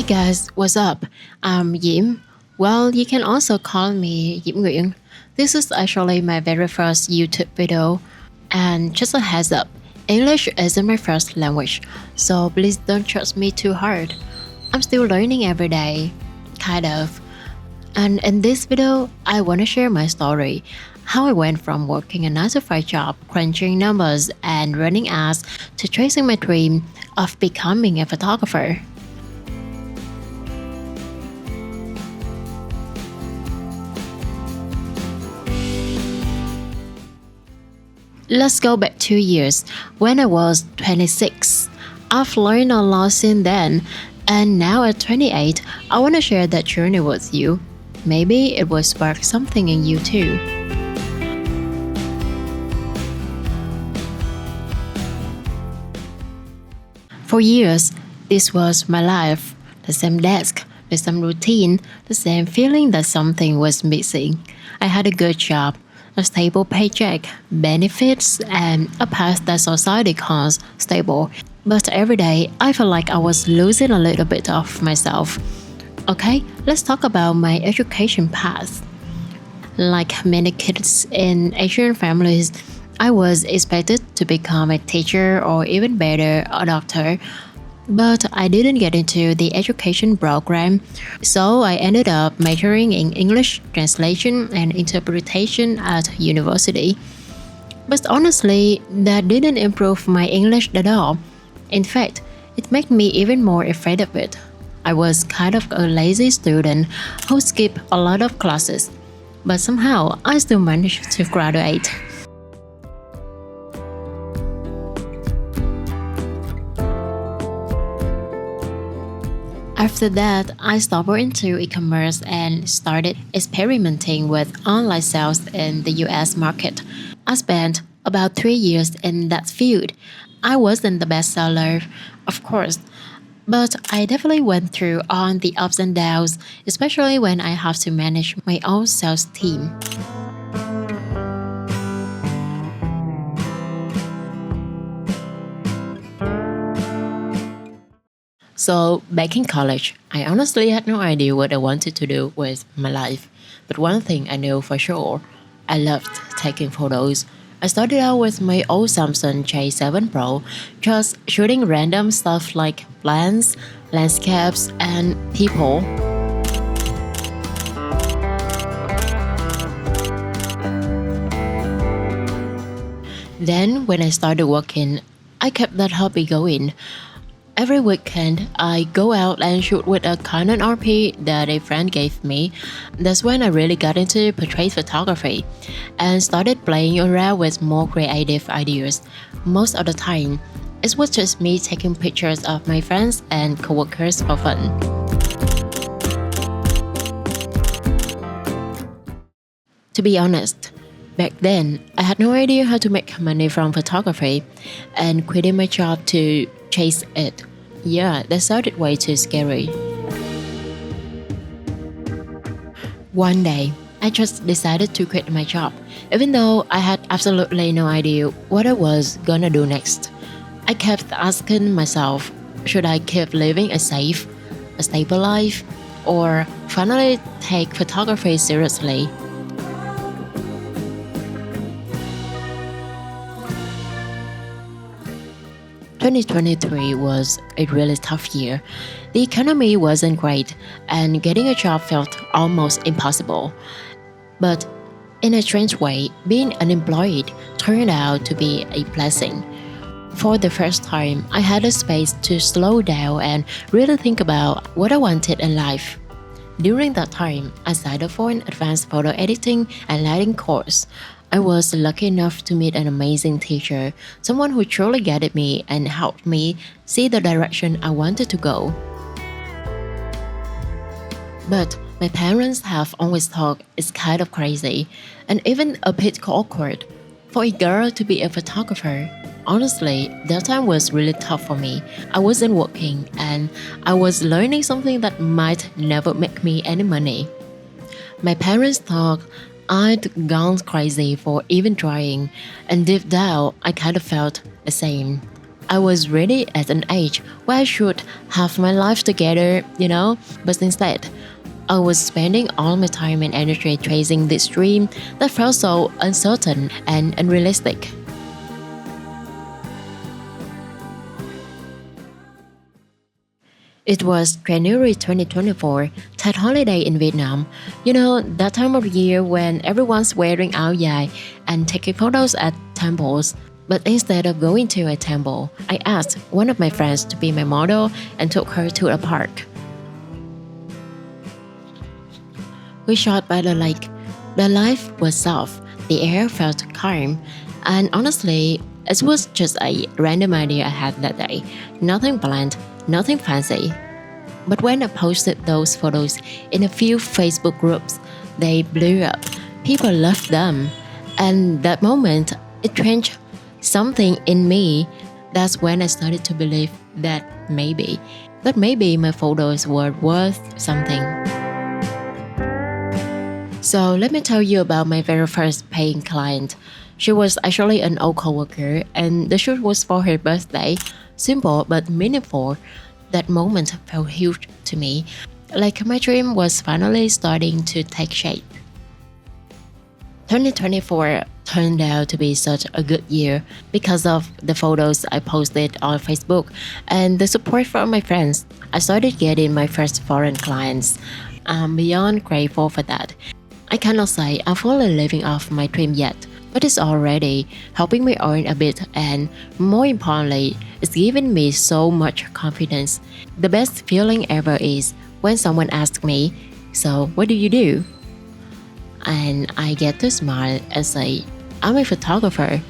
Guys, what's up? I'm Yim. Well, you can also call me Yim Nguyễn. This is actually my very first YouTube video. And just a heads up, English isn't my first language, so please don't judge me too hard. I'm still learning every day, kind of. And in this video, I want to share my story. How I went from working a 9 to 5 job, crunching numbers and running ads to chasing my dream of becoming a photographer. Let's go back 2 years, when I was 26. I've learned a lot since then, and now at 28, I want to share that journey with you. Maybe it will spark something in you too. For years, this was my life. The same desk, the same routine, the same feeling that something was missing. I had a good job, a stable paycheck, benefits, and a path that society calls stable. But every day, I felt like I was losing a little bit of myself. Okay, let's talk about my education path. Like many kids in Asian families, I was expected to become a teacher or even better, a doctor. But I didn't get into the education program, so I ended up majoring in English translation and interpretation at university. But honestly, that didn't improve my English at all. In fact, it made me even more afraid of it. I was kind of a lazy student who skipped a lot of classes, but somehow I still managed to graduate. After that, I stumbled into e-commerce and started experimenting with online sales in the US market. I spent about 3 years in that field. I wasn't the best seller, of course, but I definitely went through all the ups and downs, especially when I have to manage my own sales team. So, back in college, I honestly had no idea what I wanted to do with my life. But one thing I knew for sure, I loved taking photos. I started out with my old Samsung J7 Pro, just shooting random stuff like plants, landscapes, and people. Then, when I started working, I kept that hobby going. Every weekend, I go out and shoot with a Canon RP that a friend gave me. That's when I really got into portrait photography and started playing around with more creative ideas. Most of the time, it was just me taking pictures of my friends and coworkers for fun. To be honest, back then, I had no idea how to make money from photography, and quitting my job to chase it. Yeah, that sounded way too scary. One day, I just decided to quit my job, even though I had absolutely no idea what I was gonna do next. I kept asking myself, should I keep living a safe, a stable life, or finally take photography seriously? 2023 was a really tough year. The economy wasn't great, and getting a job felt almost impossible. But in a strange way, being unemployed turned out to be a blessing. For the first time, I had a space to slow down and really think about what I wanted in life. During that time, I signed up for an advanced photo editing and lighting course. I was lucky enough to meet an amazing teacher, someone who truly guided me and helped me see the direction I wanted to go. But my parents have always thought it's kind of crazy and even a bit awkward for a girl to be a photographer. Honestly, that time was really tough for me. I wasn't working and I was learning something that might never make me any money. My parents thought I'd gone crazy for even trying, and deep down, I kind of felt the same. I was ready at an age where I should have my life together, but instead, I was spending all my time and energy chasing this dream that felt so uncertain and unrealistic. It was January 2024, Tet holiday in Vietnam. That time of year when everyone's wearing áo dài and taking photos at temples. But instead of going to a temple, I asked one of my friends to be my model and took her to a park. We shot by the lake. The light was soft, the air felt calm, and honestly, it was just a random idea I had that day. Nothing planned, nothing fancy. But when I posted those photos in a few Facebook groups, they blew up. People loved them. And that moment, it changed something in me. That's when I started to believe that maybe my photos were worth something. So let me tell you about my very first paying client. She was actually an old coworker, and the shoot was for her birthday. Simple but meaningful. That moment felt huge to me, like my dream was finally starting to take shape. 2024 turned out to be such a good year because of the photos I posted on Facebook and the support from my friends. I started getting my first foreign clients. I'm beyond grateful for that. I cannot say I'm fully living off my dream yet, but it's already helping me earn a bit, and more importantly, it's giving me so much confidence. The best feeling ever is when someone asks me, "So, what do you do?" And I get to smile and say, "I'm a photographer."